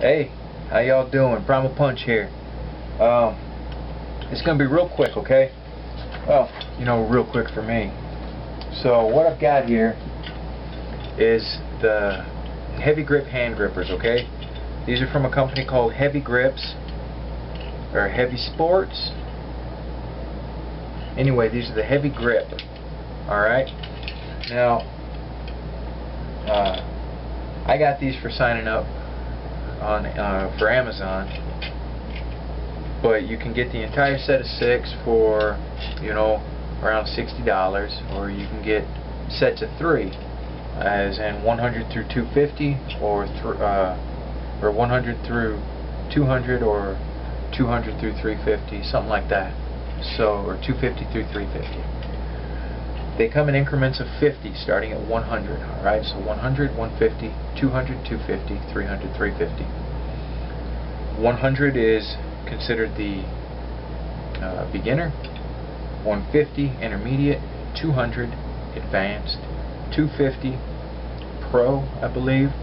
Hey, how y'all doing? Primal Punch here. It's gonna be real quick, okay? Well, real quick for me. So what I've got here is the heavy grip hand grippers, okay? These are from a company called Heavy Grips or Heavy Sports. Anyway, these are the Heavy Grip. Alright? Now, I got these for signing up on for Amazon, but you can get the entire set of 6 for around $60, or you can get sets of 3, as in 100 through 250, or 100 through 200, or 200 through 350, something like that. So, or 250 through 350. They come in increments of 50, starting at 100. All right, so 100, 150, 200, 250, 300, 350. 100 is considered the beginner. 150 intermediate. 200 advanced. 250 pro, I believe.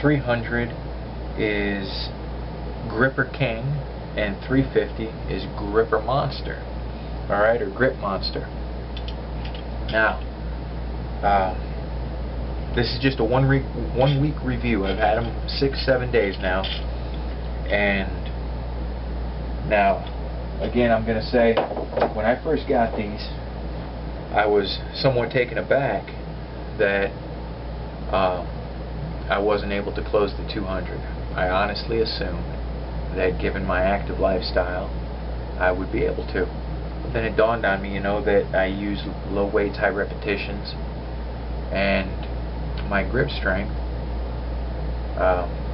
300 is gripper king, and 350 is gripper monster. All right, or grip monster. Now, this is just a one week review. I've had them 6-7 days now, and now again I'm gonna say, when I first got these, I was somewhat taken aback that I wasn't able to close the 200. I honestly assumed that, given my active lifestyle, I would be able to. But then it dawned on me, that I use low weights, high repetitions, and my grip strength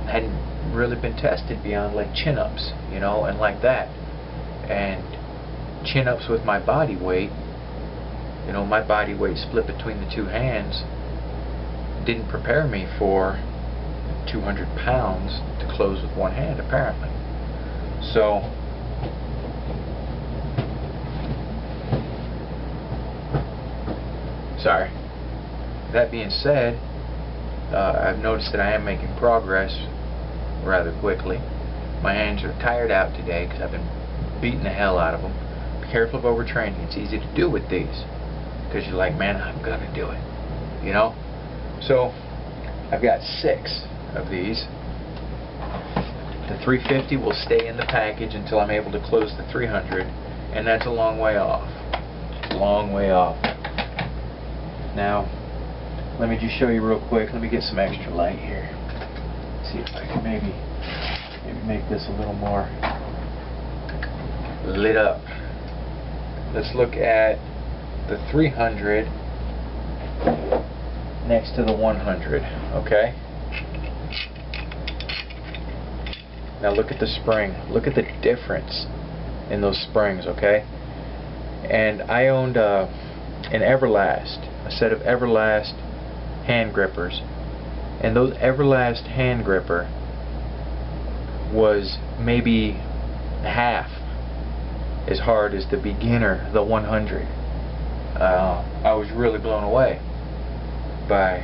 hadn't really been tested beyond like chin-ups, and like that. And chin-ups with my body weight, my body weight split between the 2 hands, didn't prepare me for 200 pounds to close with one hand, apparently. So, sorry. That being said, I've noticed that I am making progress rather quickly. My hands are tired out today because I've been beating the hell out of them. Be careful of overtraining. It's easy to do with these because you're like, man, I'm gonna do it. So I've got 6 of these. The 350 will stay in the package until I'm able to close the 300, and that's a long way off. Long way off. Now, let me just show you real quick. Let me get some extra light here. See if I can maybe make this a little more lit up. Let's look at the 300 next to the 100. Okay? Now look at the spring. Look at the difference in those springs, okay? And I owned an Everlast, a set of Everlast hand grippers, and those Everlast hand gripper was maybe half as hard as the beginner, the 100. I was really blown away by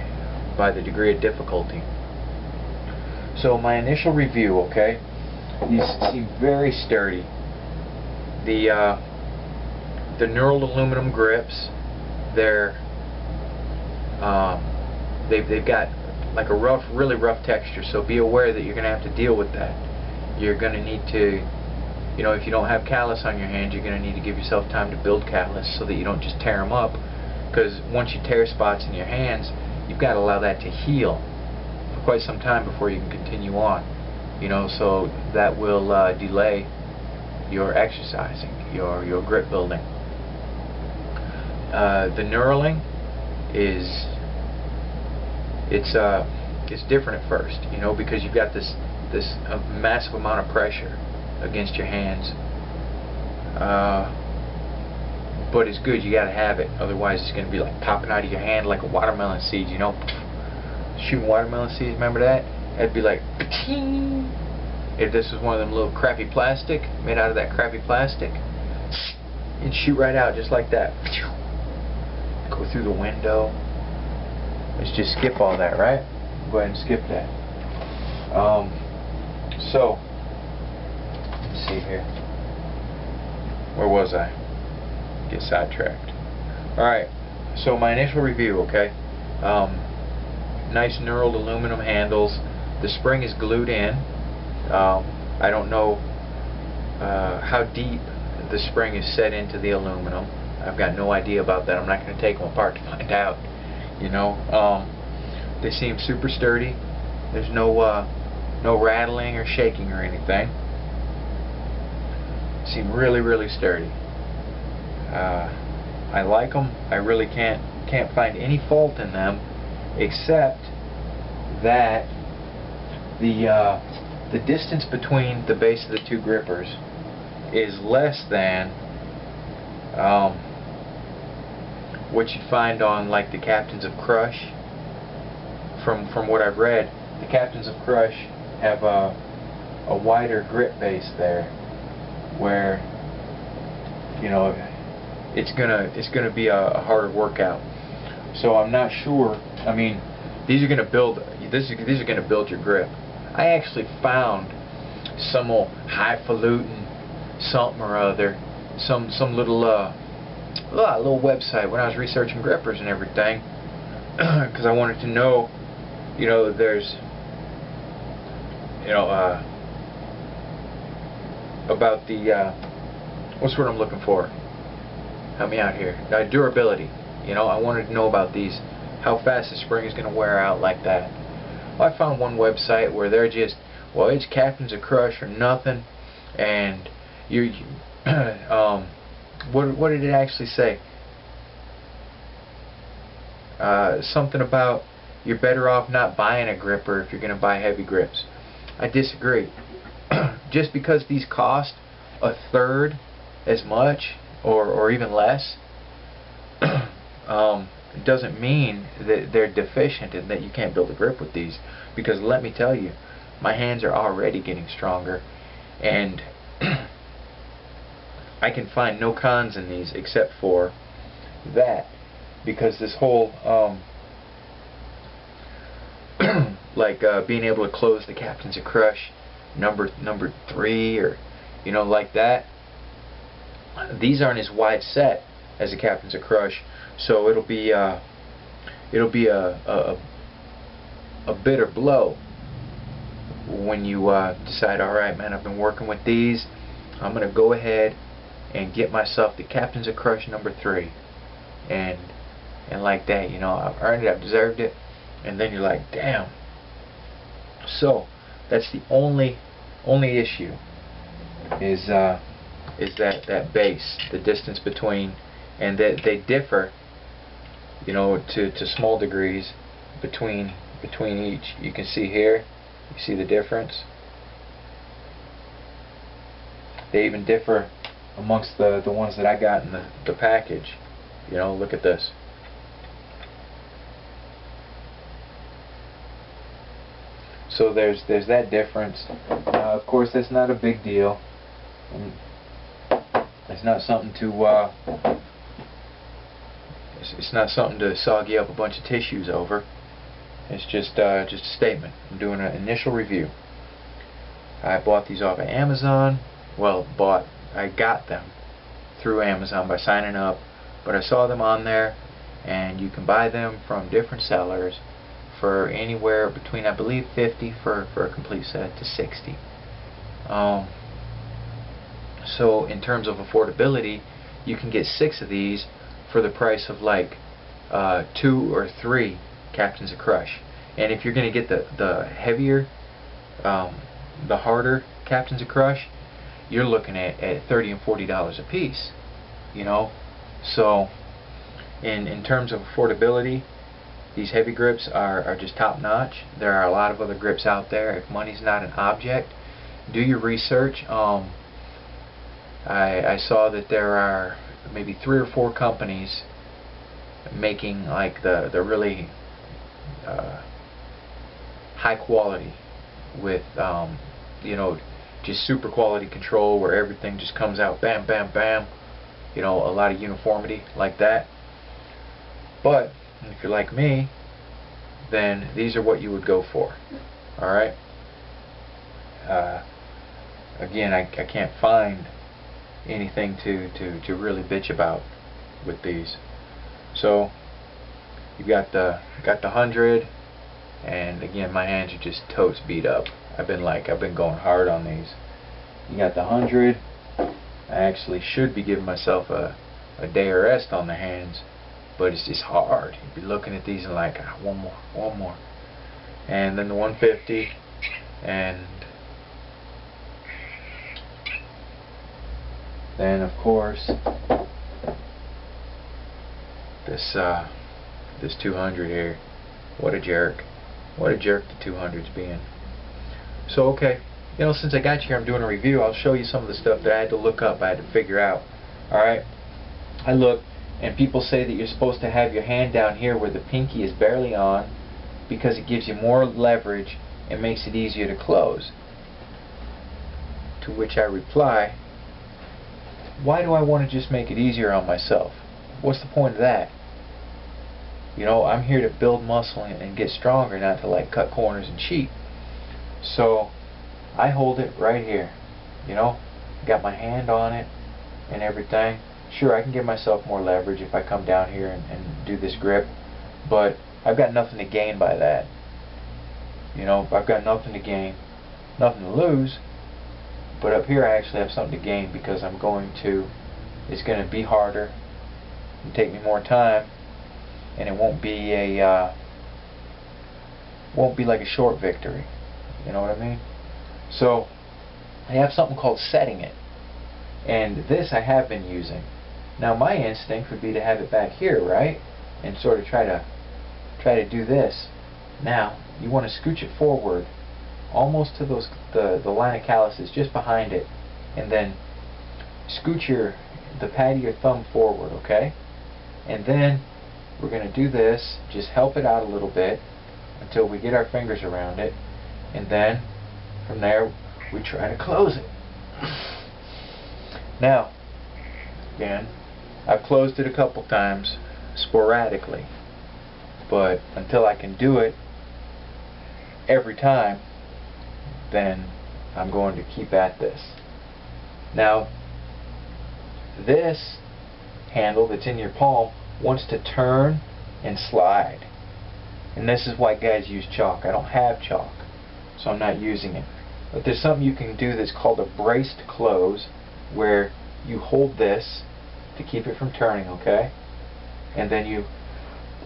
the degree of difficulty. So my initial review, okay, these seem very sturdy. The knurled aluminum grips, they've got like a really rough texture, so be aware that you're going to have to deal with that. You're going to need to, if you don't have callus on your hand, you're going to need to give yourself time to build callus so that you don't just tear them up, because once you tear spots in your hands, you've got to allow that to heal for quite some time before you can continue on. So that will delay your exercising, your grip building. The knurling it's different at first, because you've got this massive amount of pressure against your hands. But it's good, you got to have it, otherwise it's going to be like popping out of your hand like a watermelon seed, shooting watermelon seeds, remember that? It'd be like, pa-ting! If this was one of them little crappy plastic, made out of that crappy plastic, it'd shoot right out just like that. Go through the window. Let's just skip all that, right? Go ahead and skip that. So, let's see here. Where was I? Get sidetracked. Alright, so my initial review, okay? Nice knurled aluminum handles. The spring is glued in. I don't know how deep the spring is set into the aluminum. I've got no idea about that. I'm not going to take them apart to find out. You know, they seem super sturdy. There's no rattling or shaking or anything. Seem really sturdy. I like them. I really can't find any fault in them, except that the distance between the base of the two grippers is less than what you find on like the Captains of Crush. From what I've read, the Captains of Crush have a wider grip base there, where you know it's gonna be a harder workout. So I'm not sure. I mean, these are gonna build your grip. I actually found some old highfalutin something or other, some little little website when I was researching grippers and everything, because I wanted to know, you know, there's, you know, about the what's the word I'm looking for? Help me out here. Durability. You know, I wanted to know about these, how fast the spring is going to wear out like that. Well, I found one website where they're just, well, it's Captains of Crush or nothing, and what did it actually say? Something about you're better off not buying a gripper if you're going to buy heavy grips. I disagree. Just because these cost a third as much or even less, it doesn't mean that they're deficient and that you can't build a grip with these. Because let me tell you, my hands are already getting stronger, and I can find no cons in these except for that, because this whole like being able to close the Captains of Crush number 3, or you know, like that. These aren't as wide set as the Captains of Crush, so it'll be a bitter blow when you decide, alright man, I've been working with these, I'm gonna go ahead and get myself the Captains of Crush number 3, and like that, you know, I've earned it, I've deserved it, and then you're like, damn. So that's the only issue is that base, the distance between, and that they differ, you know, to small degrees between each. You can see here, you see the difference. They even differ amongst the ones that I got in the package. You know, look at this. So there's that difference. Of course, that's not a big deal. It's not something to it's not something to soggy up a bunch of tissues over. It's just a statement. I'm doing an initial review. I bought these off of Amazon. Well, I got them through Amazon by signing up, but I saw them on there, and you can buy them from different sellers for anywhere between, I believe, $50 for a complete set to $60. So in terms of affordability, you can get 6 of these for the price of like 2 or 3 Captains of Crush. And if you're going to get the heavier, the harder Captains of Crush, you're looking at $30 and $40 a piece. You know, so in terms of affordability, these heavy grips are just top notch. There are a lot of other grips out there. If money's not an object, do your research. I saw that there are maybe 3 or 4 companies making like the really high quality with you know, just super quality control, where everything just comes out bam bam bam, you know, a lot of uniformity like that. But if you're like me, then these are what you would go for. Alright, Again, I can't find anything to really bitch about with these. So you got the 100, and again, my hands are just totes beat up. I've been going hard on these. You got the 100. I actually should be giving myself a day of rest on the hands, but it's just hard. You'd be looking at these and like, one more. And then the 150, and then of course this 200 here. What a jerk. What a jerk the 200's being. So okay, you know, since I got you here, I'm doing a review. I'll show you some of the stuff that I had to look up, I had to figure out. Alright, I looked, and people say that you're supposed to have your hand down here where the pinky is barely on, because it gives you more leverage and makes it easier to close. To which I reply, why do I want to just make it easier on myself? What's the point of that? You know, I'm here to build muscle and get stronger, not to like cut corners and cheat. So I hold it right here. You know, got my hand on it and everything. Sure, I can give myself more leverage if I come down here and do this grip, but I've got nothing to gain by that. You know, I've got nothing to gain, nothing to lose, but up here I actually have something to gain, because it's going to be harder and take me more time, and it won't be like a short victory. You know what I mean? So I have something called setting it, and this I have been using. Now my instinct would be to have it back here, right, and sort of try to do this. Now you want to scooch it forward almost to the line of calluses, just behind it, and then scooch the pad of your thumb forward, okay? And then we're going to do this, just help it out a little bit until we get our fingers around it, and then from there we try to close it. Now again, I've closed it a couple times sporadically, but until I can do it every time, then I'm going to keep at this. Now this handle that's in your palm wants to turn and slide, and this is why guys use chalk. I don't have chalk, so I'm not using it. But there's something you can do that's called a braced close, where you hold this to keep it from turning, okay? And then you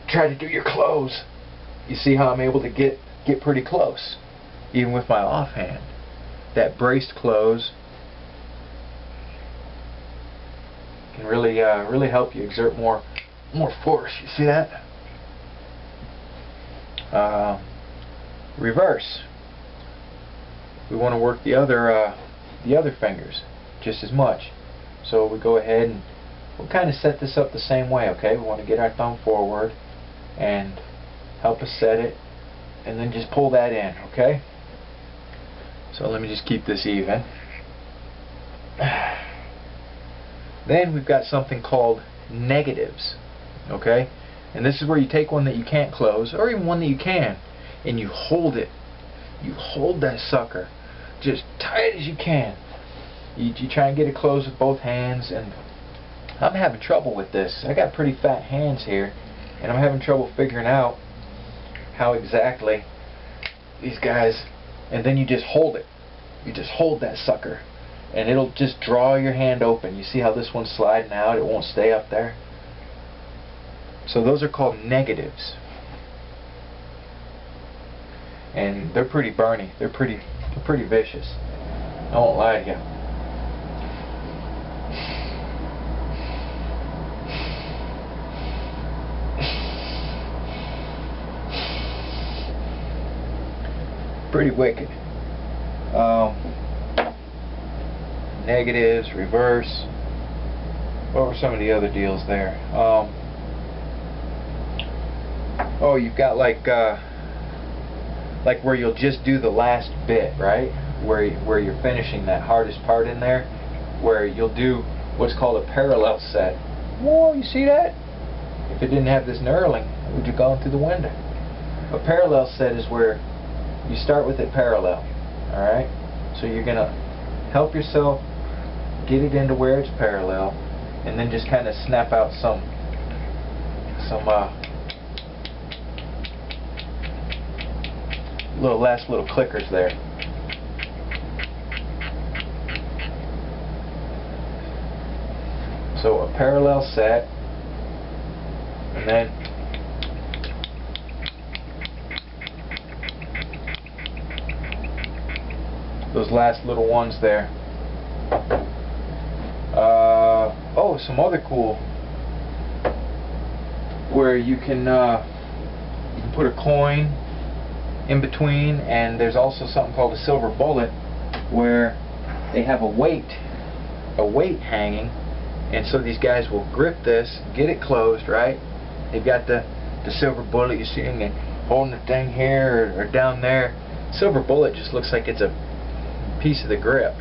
try to do your close. You see how I'm able to get pretty close, even with my offhand. That braced close can really help you exert more force. You see that? Reverse. We want to work the other fingers just as much. So we go ahead and we'll kind of set this up the same way, okay? We want to get our thumb forward and help us set it, and then just pull that in, okay? So let me just keep this even. Then we've got something called negatives, okay? And this is where you take one that you can't close, or even one that you can, and you hold it. You hold that sucker just tight as you can. You try and get it closed with both hands, and I'm having trouble with this. I got pretty fat hands here, and I'm having trouble figuring out how exactly these guys. And then you just hold it. You just hold that sucker, and it'll just draw your hand open. You see how this one's sliding out? It won't stay up there. So those are called negatives, and they're pretty burny. They're pretty vicious. I won't lie to you. Pretty wicked. Negatives, reverse. What were some of the other deals there? Oh, you've got like where you'll just do the last bit, right? Where you're finishing that hardest part in there, where you'll do what's called a parallel set. Whoa, you see that? If it didn't have this knurling, it would have gone through the window. A parallel set is where you start with it parallel, alright? So you're gonna help yourself get it into where it's parallel, and then just kind of snap out some last little clickers there. So a parallel set, and then those last little ones there. Oh, some other cool, where you can put a coin in between, and there's also something called a silver bullet, where they have a weight hanging, and so these guys will grip this, get it closed, right? They've got the silver bullet, you see them holding the thing here or down there. Silver bullet just looks like it's a piece of the grip,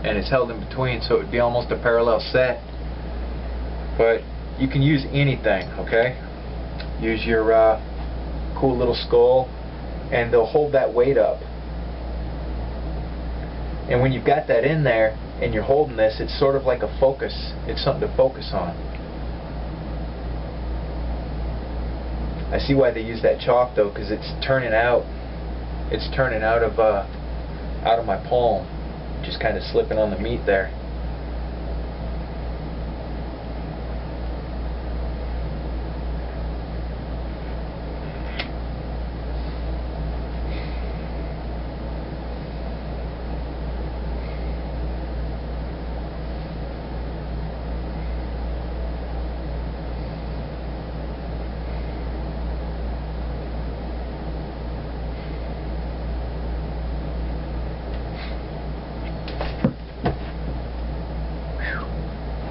and it's held in between, so it would be almost a parallel set. But you can use anything, okay? Use your cool little skull, and they'll hold that weight up. And when you've got that in there and you're holding this, it's sort of like a focus. It's something to focus on. I see why they use that chalk though, because it's turning out. It's turning out of my palm, just kind of slipping on the meat there.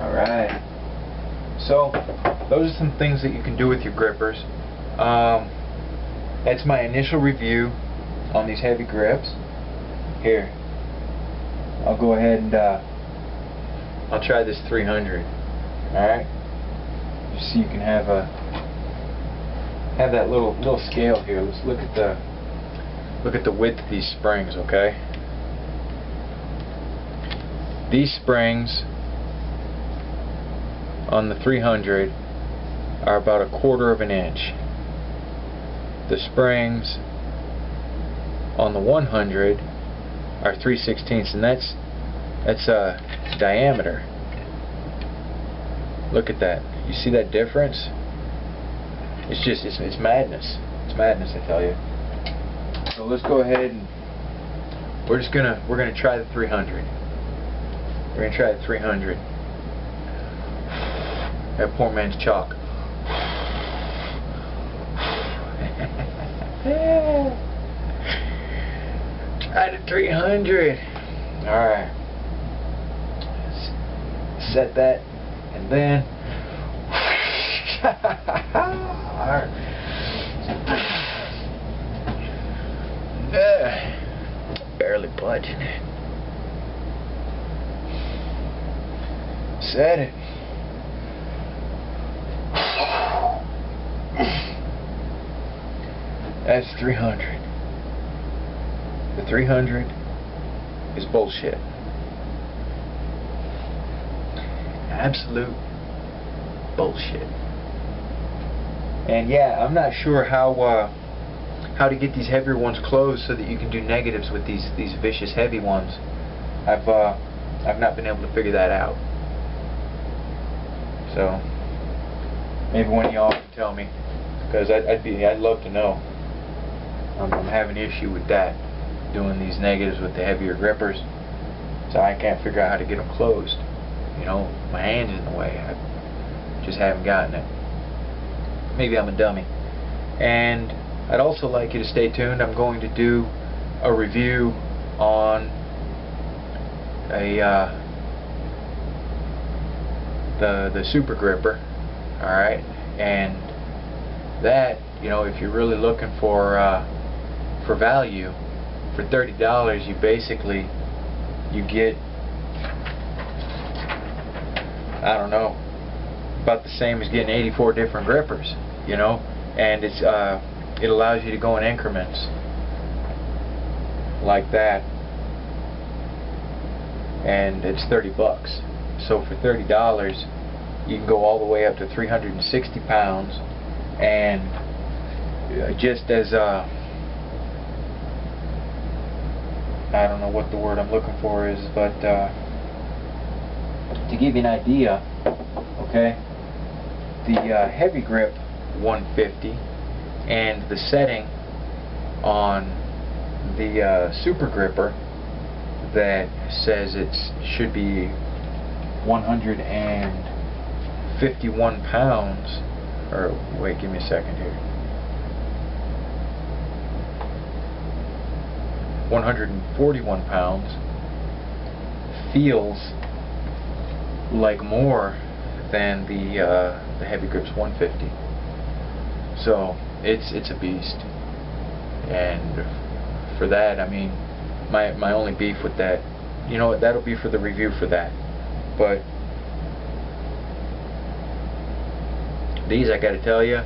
Alright, so those are some things that you can do with your grippers. That's my initial review on these heavy grips. Here, I'll go ahead and I'll try this 300. Alright, just so you can have that little scale here. Let's look at the width of these springs, okay? These springs on the 300 are about 1/4 of an inch. The springs on the 100 are 3/16, and that's diameter. Look at that. You see that difference? It's madness. It's madness, I tell you. So let's go ahead and we're gonna try the 300. We're gonna try the 300. That poor man's chalk. Try the 300. Alright. Set that, and then barely budging it. Set it. That's 300. The 300 is bullshit. Absolute bullshit. And yeah, I'm not sure how to get these heavier ones closed so that you can do negatives with these vicious heavy ones. I've not been able to figure that out. So maybe one of y'all can tell me, because I'd love to know. I'm having an issue with that, doing these negatives with the heavier grippers, so I can't figure out how to get them closed. You know, my hand's in the way. I just haven't gotten it. Maybe I'm a dummy. And I'd also like you to stay tuned. I'm going to do a review on the super gripper. Alright, and that, you know, if you're really looking for value, for $30 you get, I don't know, about the same as getting 84 different grippers, you know, and it allows you to go in increments like that. and it's 30 bucks. So for $30 you can go all the way up to 360 pounds, and just as I don't know what the word I'm looking for is, but to give you an idea, okay, the heavy grip 150 and the setting on the super gripper that says it should be 151 pounds, or wait, give me a second here, 141 pounds, feels like more than the heavy grips 150. So it's a beast, and for that, I mean, my only beef with that, you know what, that'll be for the review for that. But these, I gotta tell you,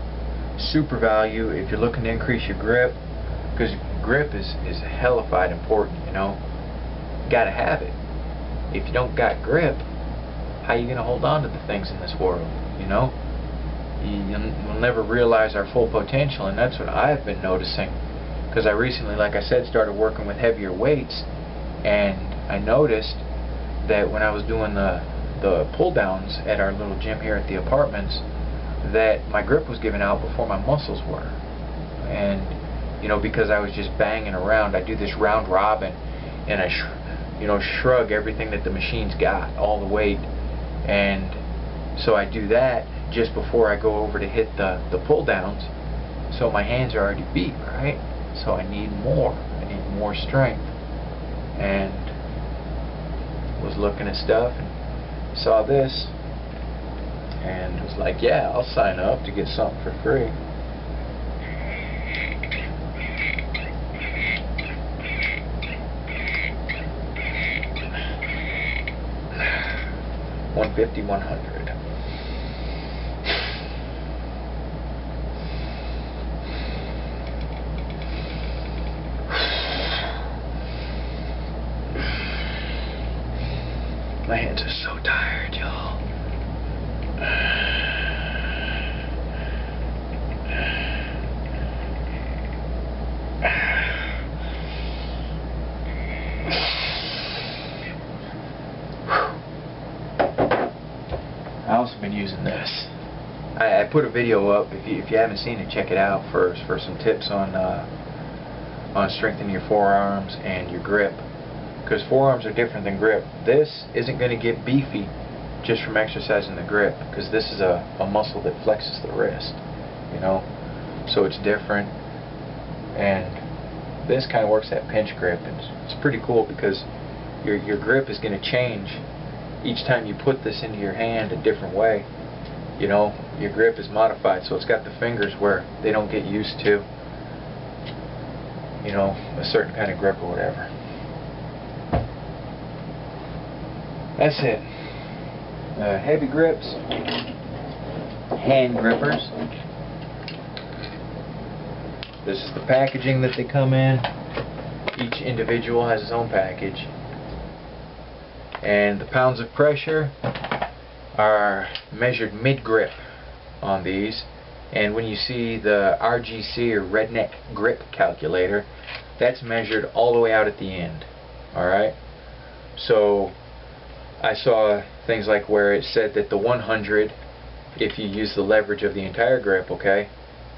super value if you're looking to increase your grip, because grip is hellified important, you know. You gotta have it. If you don't got grip, how you gonna hold on to the things in this world, you know? You'll never realize our full potential, and that's what I've been noticing, because I recently, like I said, started working with heavier weights, and I noticed that when I was doing the pull downs at our little gym here at the apartments, that my grip was giving out before my muscles were. And you know, because I was just banging around, I do this round robin, and I shrug everything that the machine's got, all the weight, and so I do that just before I go over to hit the pull downs. So my hands are already beat, right? So I need more strength, and was looking at stuff and saw this and was like, yeah, I'll sign up to get something for free. $150, $100. My hands are so tired, y'all. I also been using this. I put a video up. If you haven't seen it, check it out for some tips on strengthening your forearms and your grip. Because forearms are different than grip. This isn't going to get beefy just from exercising the grip, because this is a muscle that flexes the wrist, you know, so it's different. And this kind of works that pinch grip, and it's pretty cool because your grip is going to change each time you put this into your hand a different way. You know, your grip is modified, so it's got the fingers where they don't get used to, you know, a certain kind of grip or whatever. That's it. Heavy grips, hand grippers. This is the packaging that they come in. Each individual has his own package. And the pounds of pressure are measured mid-grip on these. And when you see the RGC, or Redneck Grip Calculator, that's measured all the way out at the end. Alright? So I saw things like where it said that the 100, if you use the leverage of the entire grip, okay,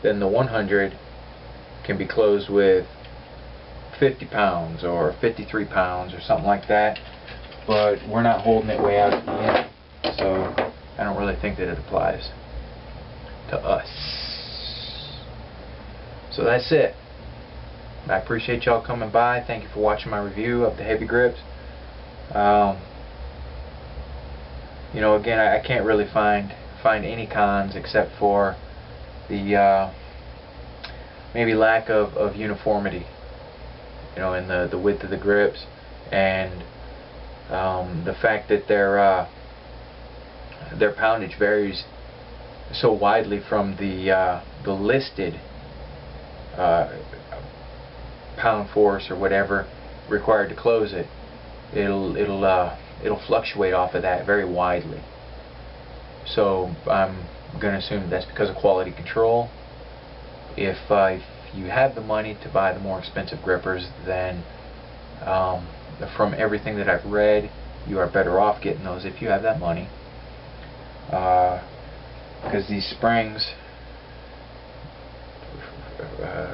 then the 100 can be closed with 50 pounds or 53 pounds or something like that, but we're not holding it way out at the end, so I don't really think that it applies to us. So that's it. I appreciate y'all coming by. Thank you for watching my review of the heavy grips. You know, again, I can't really find any cons except for the maybe lack of uniformity, you know, in the width of the grips, and the fact that their poundage varies so widely from the listed pound force or whatever required to close it. It'll it'll fluctuate off of that very widely. So I'm going to assume that's because of quality control. If you have the money to buy the more expensive grippers, then from everything that I've read, you are better off getting those if you have that money. Because these springs,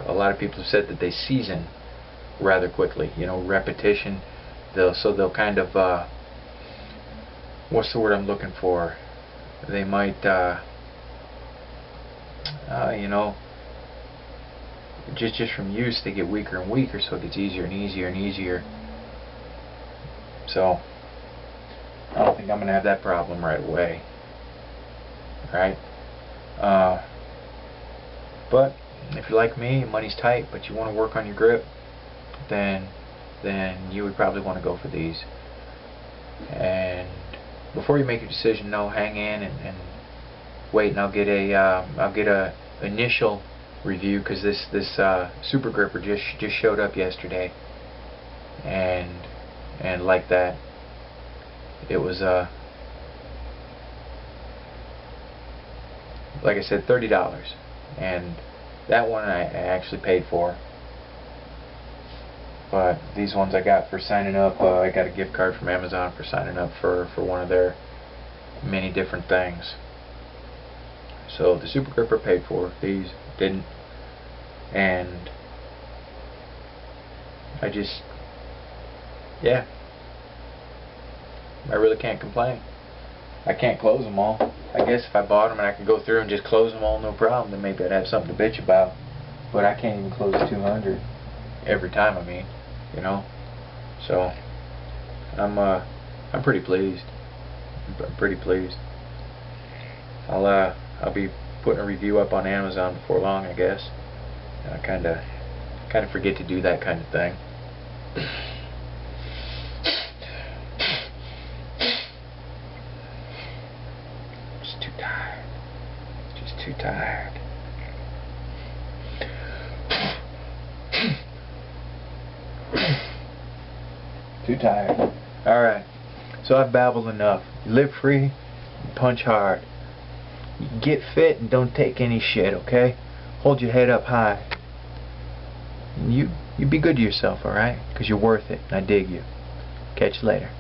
a lot of people have said that they season rather quickly. You know, repetition. They'll kind of what's the word I'm looking for? They might you know, just from use they get weaker and weaker, so it gets easier and easier and easier. So I don't think I'm gonna have that problem right away. Right? But if you're like me, money's tight, but you want to work on your grip, then you would probably want to go for these. And before you make your decision, no, hang in and wait, and I'll get a initial review, because this super gripper just showed up yesterday, and like that, it was like I said, $30, and that one I actually paid for. But these ones I got for signing up. I got a gift card from Amazon for signing up for one of their many different things. So the super gripper paid for, these didn't, and I just, yeah, I really can't complain. I can't close them all. I guess if I bought them and I could go through and just close them all, no problem, then maybe I'd have something to bitch about. But I can't even close 200 every time, I mean, you know. So I'm pretty pleased. I'm pretty pleased. I'll be putting a review up on Amazon before long, I guess. I kind of forget to do that kind of thing. Just too tired. Just too tired. Too tired. Alright. So I've babbled enough. You live free, punch hard. You get fit and don't take any shit, okay? Hold your head up high. You be good to yourself, alright? Because you're worth it, and I dig you. Catch you later.